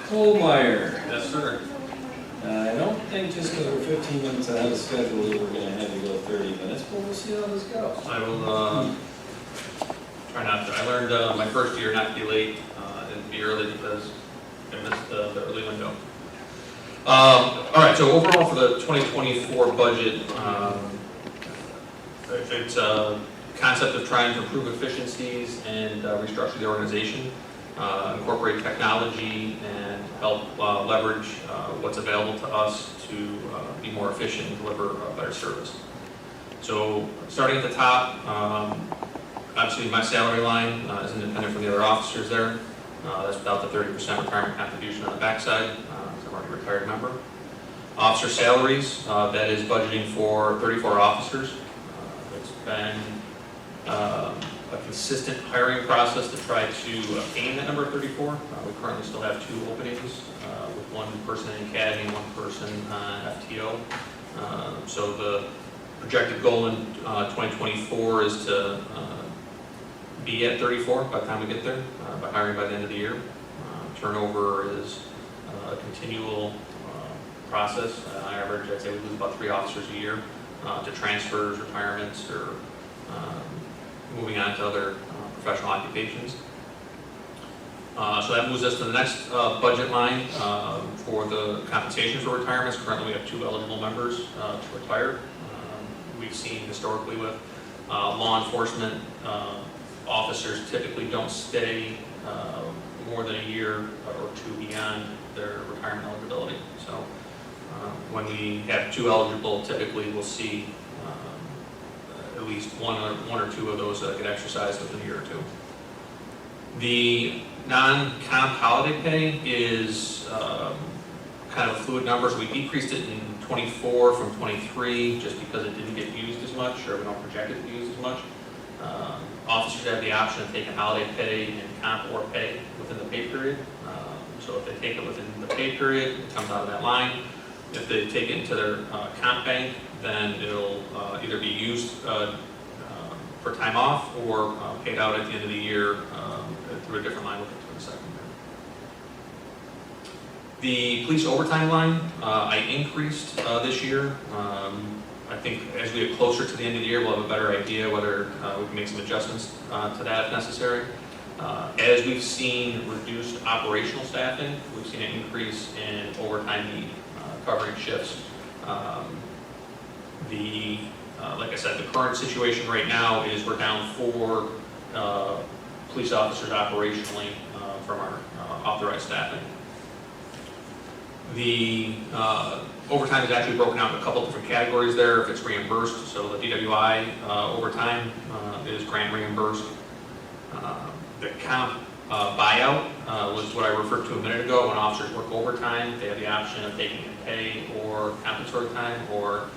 Colmeyer. Yes, sir. I don't think just because we're 15 minutes ahead of schedule that we're going to have you go 30 minutes, but we'll see how this goes. I will try not to. I learned my first year not to be late and be early because I missed the early window. All right, so overall for the 2024 budget, it's a concept of trying to improve efficiencies and restructure the organization, incorporate technology, and help leverage what's available to us to be more efficient and deliver better service. So starting at the top, obviously my salary line is independent from the other officers there. That's without the 30% retirement contribution on the backside. I'm already a retired member. Officer salaries, that is budgeting for 34 officers. It's been a consistent hiring process to try to attain that number of 34. We currently still have 2 openings, with 1 person in academy and 1 person on FTO. So the projected goal in 2024 is to be at 34 by the time we get there, by hiring by the end of the year. Turnover is a continual process. On average, I'd say we lose about 3 officers a year to transfers, retirements, or moving on to other professional occupations. So that moves us to the next budget line for the compensation for retirements. Currently, we have 2 eligible members to retire. We've seen historically with law enforcement, officers typically don't stay more than a year or 2 beyond their retirement eligibility. So when we have 2 eligible, typically we'll see at least one or two of those get exercised within a year or 2. The non-comp holiday pay is kind of fluid numbers. We decreased it in 24 from 23 just because it didn't get used as much, or we don't project it to be used as much. Officers have the option of taking holiday pay and comp or pay within the pay period. So if they take it within the pay period, it comes out of that line. If they take it into their comp bank, then it'll either be used for time off or paid out at the end of the year through a different line. We'll get to in a second. The police overtime line, I increased this year. I think as we get closer to the end of the year, we'll have a better idea whether we can make some adjustments to that if necessary. As we've seen reduced operational staffing, we've seen an increase in overtime need, covering shifts. Like I said, the current situation right now is we're down 4 police officers operationally from our authorized staffing. The overtime is actually broken out in a couple different categories there if it's reimbursed. So the DWI overtime is grant reimbursed. The comp buyout was what I referred to a minute ago. When officers work overtime, they have the option of taking in pay or compensatory time or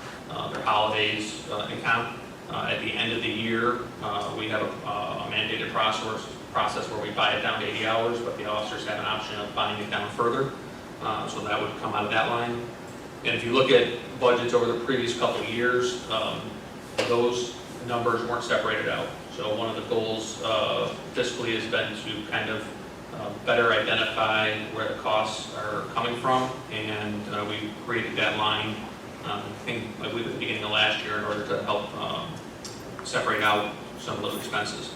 their holidays in comp. At the end of the year, we have a mandated process where we buy it down to 80 hours, but the officers have an option of buying it down further. So that would come out of that line. And if you look at budgets over the previous couple of years, those numbers weren't separated out. So one of the goals fiscally has been to kind of better identify where the costs are coming from, and we created that line, I believe at the beginning of last year, in order to help separate out some of those expenses.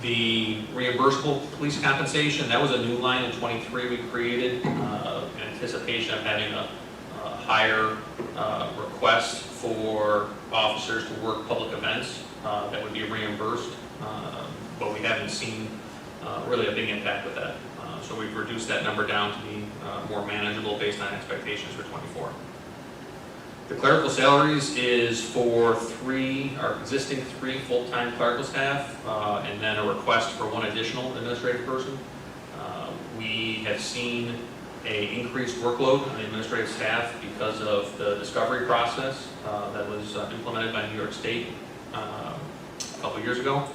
The reimbursable police compensation, that was a new line in 23 we created in anticipation of having a higher request for officers to work public events that would be reimbursed, but we haven't seen really a big impact with that. So we've reduced that number down to be more manageable based on expectations for 24. The clerical salaries is for our existing 3 full-time clerical staff, and then a request for 1 additional administrative person. We have seen an increased workload on the administrative staff because of the discovery process that was implemented by New York State a couple years ago.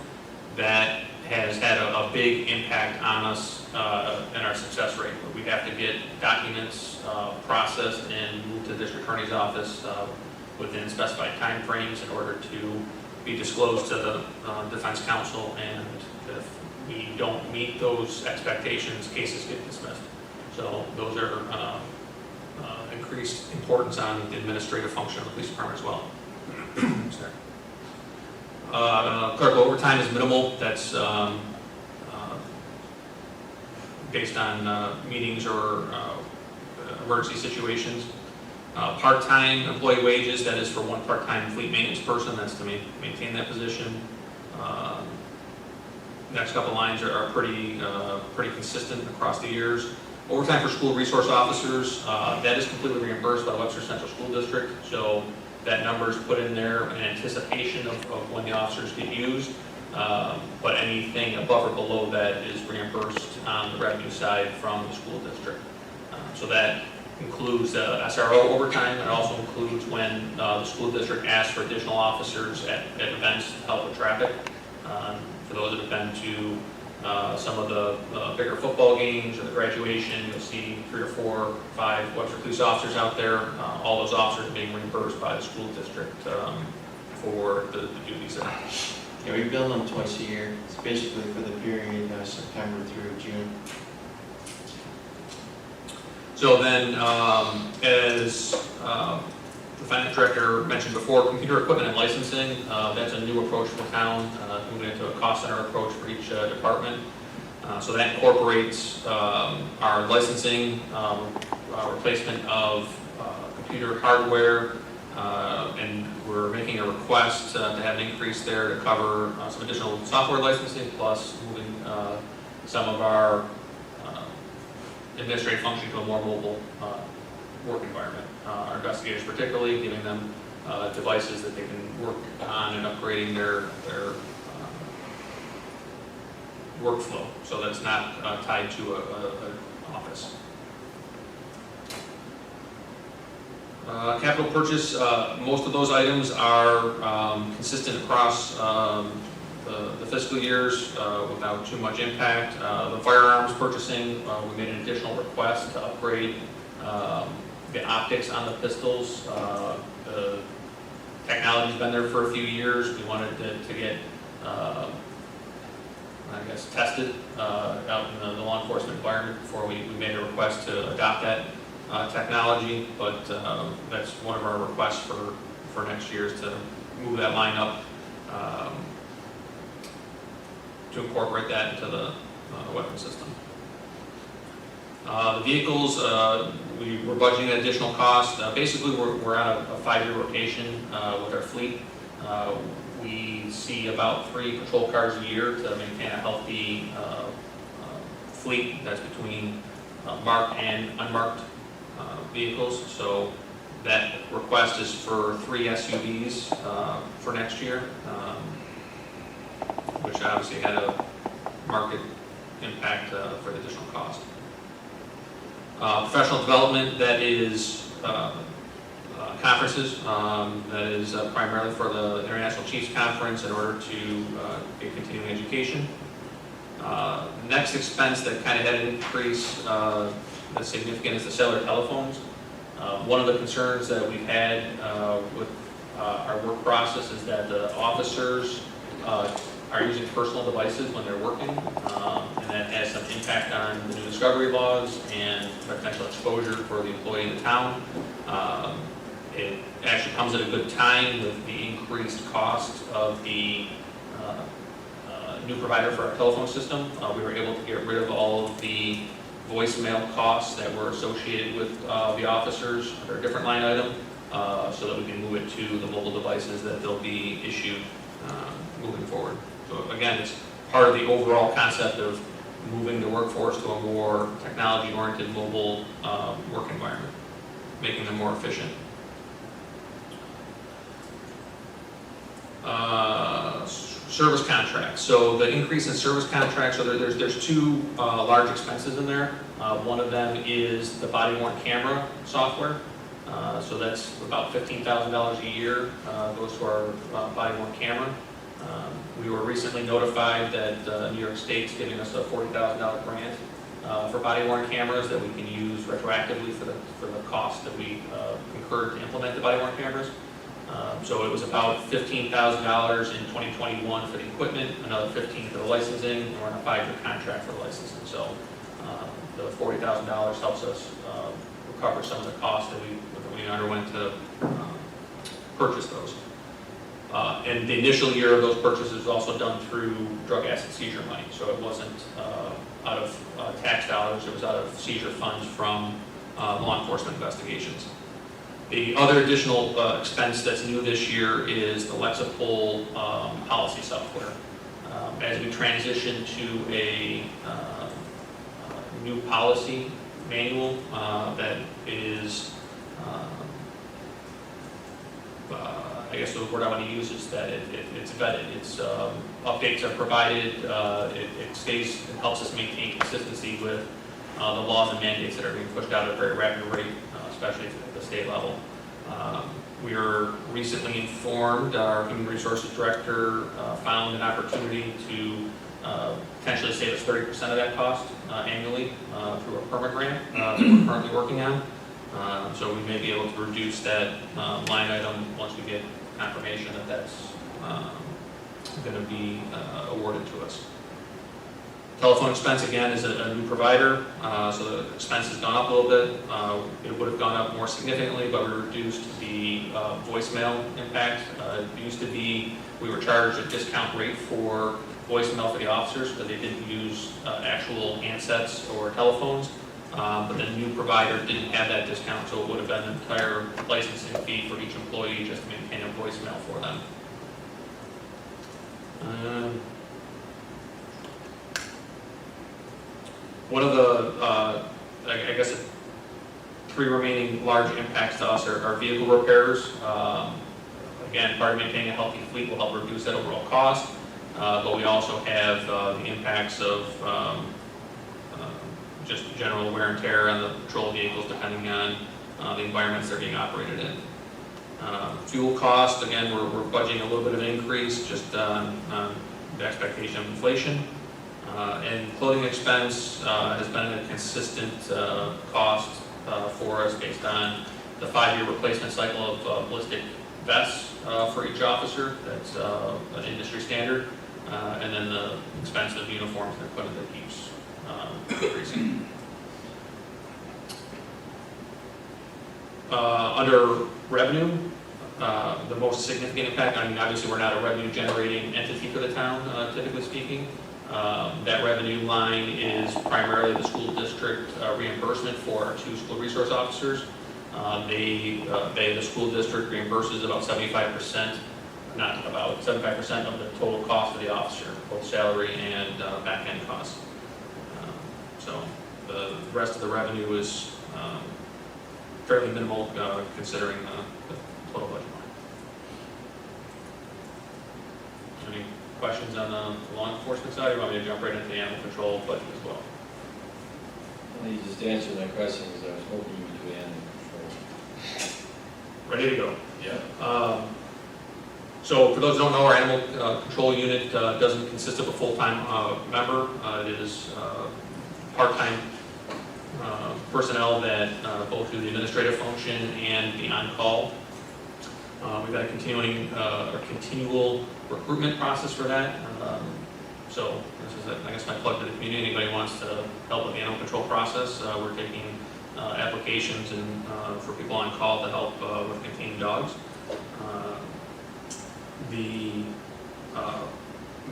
That has had a big impact on us and our success rate. We have to get documents processed and moved to the district attorney's office within specified time frames in order to be disclosed to the defense counsel and we don't meet those expectations, cases get dismissed. So those are increased importance on the administrative function of the police department as well. Sorry. Clerical overtime is minimal. That's based on meetings or emergency situations. Part-time employee wages, that is for one part-time fleet maintenance person, that's to maintain that position. Next couple lines are pretty consistent across the years. Overtime for school resource officers, that is completely reimbursed by Webster Central School District, so that number is put in there in anticipation of when the officers get used, but anything above or below that is reimbursed on the revenue side from the school district. So that includes SRO overtime. It also includes when the school district asks for additional officers at events to help with traffic. For those that have been to some of the bigger football games or the graduation, you'll see 3 or 4 or 5 Webster police officers out there. All those officers are being reimbursed by the school district for the duties there. Yeah, we bill them twice a year. It's basically for the period September through June. So then, as the finance director mentioned before, computer equipment and licensing, that's a new approach for the town, moving into a cost center approach for each department. So that incorporates our licensing, replacement of computer hardware, and we're making a request to have an increase there to cover some additional software licensing, plus moving some of our administrative function to a more mobile work environment. Our investigators particularly, giving them devices that they can work on and upgrading their workflow, so that's not tied to an office. Capital purchase, most of those items are consistent across the fiscal years without too much impact. The firearms purchasing, we made an additional request to upgrade the optics on the pistols. The technology's been there for a few years. We wanted to get, tested out in the law enforcement environment before we made a request to adopt that technology, but that's one of our requests for next year is to move that line up to incorporate that into the weapon system. The vehicles, we're budgeting an additional cost. Basically, we're on a 5-year rotation with our fleet. We see about 3 patrol cars a year to maintain a healthy fleet that's between marked and unmarked vehicles. So that request is for 3 SUVs for next year, which obviously had a market impact for the additional cost. Professional development, that is conferences, that is primarily for the International Chiefs Conference in order to get continuing education. Next expense that kind of had an increase that's significant is the cellular telephones. One of the concerns that we've had with our work process is that the officers are using personal devices when they're working, and that has some impact on the new discovery laws and potential exposure for the employee in the town. It actually comes at a good time with the increased cost of the new provider for our telephone system. We were able to get rid of all of the voicemail costs that were associated with the officers under a different line item, so that we can move it to the mobile devices that they'll be issued moving forward. So again, it's part of the overall concept of moving the workforce to a more technology-oriented mobile work environment, making them more efficient. Service contracts. So the increase in service contracts, so there's 2 large expenses in there. One of them is the body-worn camera software. So that's about $15,000 a year goes to our body-worn camera. We were recently notified that New York State's giving us a $40,000 grant for body-worn cameras that we can use retroactively for the cost that we incurred to implement the body-worn cameras. So it was about $15,000 in 2021 for the equipment, another $15,000 for the licensing, and we're on a 5-year contract for the licensing. So the $40,000 helps us recover some of the costs that we underwent to purchase those. And the initial year of those purchases was also done through drug asset seizure money. So it wasn't out of tax dollars, it was out of seizure funds from law enforcement investigations. The other additional expense that's new this year is the Lexapol policy software. As we transition to a new policy manual that is, I guess the word I want to use is that it's vetted. It's updates are provided. It helps us maintain consistency with the laws and mandates that are being pushed out at a very rapid rate, especially at the state level. We were recently informed, our Human Resources Director found an opportunity to potentially save us 30% of that cost annually through a permit grant that we're currently working on. So we may be able to reduce that line item once we get confirmation that that's going to be awarded to us. Telephone expense, again, is a new provider, so the expense has gone up a little bit. It would have gone up more significantly, but we reduced the voicemail impact. It used to be we were charged a discount rate for voicemail for the officers because they didn't use actual handsets or telephones, but the new provider didn't have that discount, so it would have been an entire licensing fee for each employee just to maintain a voicemail for them. One of the, I guess, 3 remaining large impacts to us are vehicle repairs. Again, part of maintaining a healthy fleet will help reduce that overall cost, but we also have the impacts of just general wear and tear on the patrol vehicles depending on the environments they're being operated in. Fuel cost, again, we're budgeting a little bit of an increase just on the expectation of inflation. And clothing expense has been a consistent cost for us based on the 5-year replacement cycle of ballistic vests for each officer. That's an industry standard. And then the expense of uniforms and equipment that keeps increasing. Under revenue, the most significant impact, I mean, obviously we're not a revenue generating entity for the town, typically speaking. That revenue line is primarily the school district reimbursement for our 2 school resource officers. The school district reimburses about 75%, not about 75% of the total cost of the officer, both salary and back-end costs. So the rest of the revenue is fairly minimal considering the total budget line. Any questions on the law enforcement side, or you want me to jump right into the animal control budget as well? Well, you just answered my question because I was hoping you would do animal control. Ready to go. Yeah. So for those who don't know, our animal control unit doesn't consist of a full-time member. It is part-time personnel that both do the administrative function and the on-call. We've got a continual recruitment process for that. So this is, I guess, my plug to the community. Anybody wants to help with the animal control process, we're taking applications and for people on call to help with contained dogs. The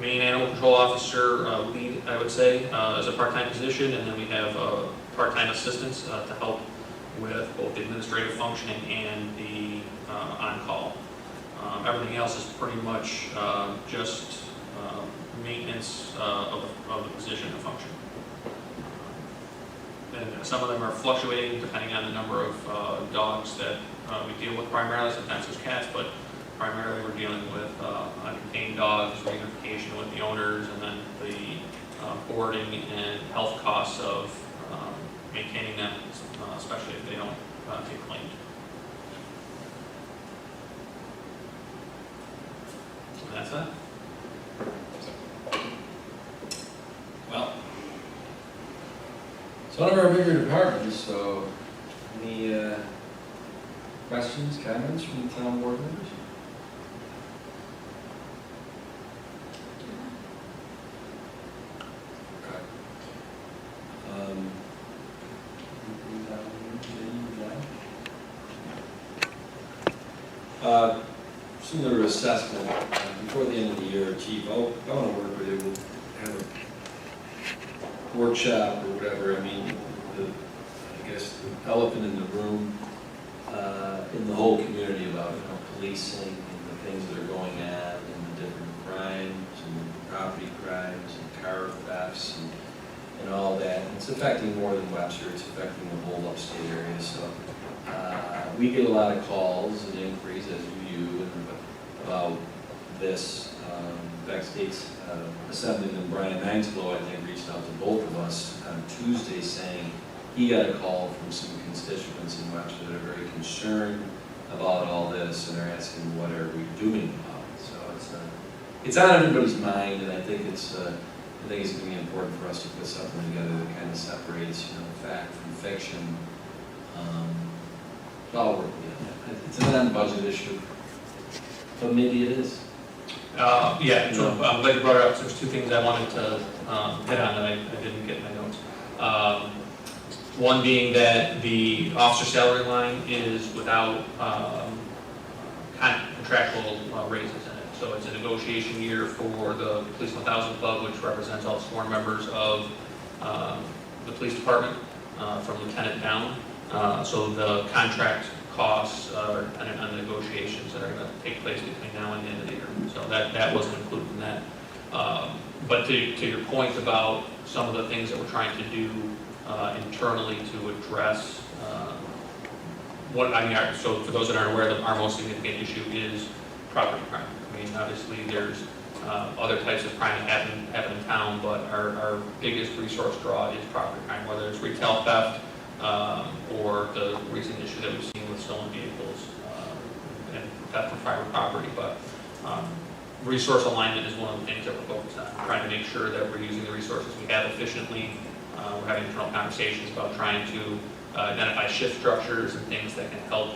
main animal control officer lead, I would say, is a part-time position, and then we have part-time assistants to help with both the administrative functioning and the on-call. Everything else is pretty much just maintenance of the position and function. And some of them are fluctuating depending on the number of dogs that we deal with primarily. Sometimes there's cats, but primarily we're dealing with uncontained dogs, reunification with the owners, and then the boarding and health costs of maintaining them, especially if they don't get claimed. And that's that. Well, it's one of our bigger departments, so any questions, comments from the town board members? Similar assessment, before the end of the year, Chief, I want to work with you, we'll have a workshop or whatever. I mean, I guess the elephant in the room, in the whole community about, policing and the things that are going on and the different crimes and property crimes and car thefts and all that. And it's affecting more than Webster, it's affecting the whole upstate area. So we get a lot of calls and inquiries, as do you, about this. In fact, State's Assemblyman Brian Nineslow, I think, reached out to both of us on Tuesday saying he got a call from some constituents in Webster that are very concerned about all this, and they're asking, what are we doing about it? So it's on everybody's mind, and I think it's going to be important for us to put something together that kind of separates, fact from fiction. I'll work with it. It's a non-budget issue, but maybe it is. Yeah, so I'm glad you brought it up. There's two things I wanted to hit on that I didn't get in my notes. One being that the officer salary line is without contractual raises in it. So it's a negotiation year for the Police 1000 Club, which represents all the sworn members of the police department, from lieutenant down. So the contract costs are dependent on the negotiations that are going to take place between now and the end of the year. So that wasn't included in that. But to your point about some of the things that we're trying to do internally to address so for those that aren't aware, our most significant issue is property crime. I mean, obviously there's other types of crime that happen in town, but our biggest resource draw is property crime, whether it's retail theft or the recent issue that we've seen with stolen vehicles and theft from private property. But resource alignment is one of the things that we're focused on, trying to make sure that we're using the resources we have efficiently. We're having internal conversations about trying to identify shift structures and things that can help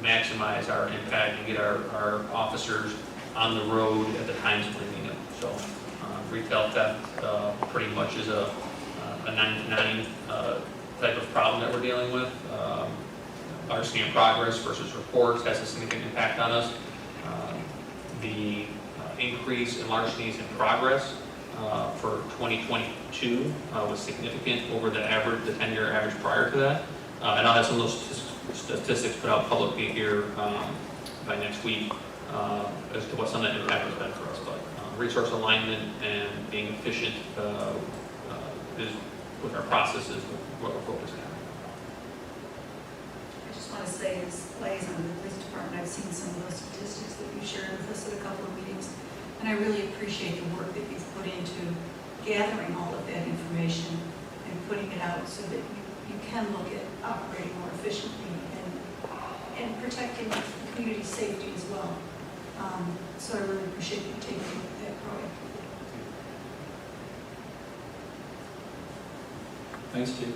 maximize our impact and get our officers on the road at the times when we need them. So retail theft pretty much is a 9-to-9 type of problem that we're dealing with. Larceny in progress versus reports has a significant impact on us. The increase in larcenies in progress for 2022 was significant over the 10-year average prior to that. And I'll have some of those statistics put out publicly here by next week as to what some of that impact has been for us. But resource alignment and being efficient is with our processes what we're focused on. I just want to say, as liaison of the police department, I've seen some of those statistics that you shared with us at a couple of meetings, and I really appreciate the work that you've put into gathering all of that information and putting it out so that you can look at operating more efficiently and protecting community safety as well. So I really appreciate you taking that proactive. Thanks, Chief.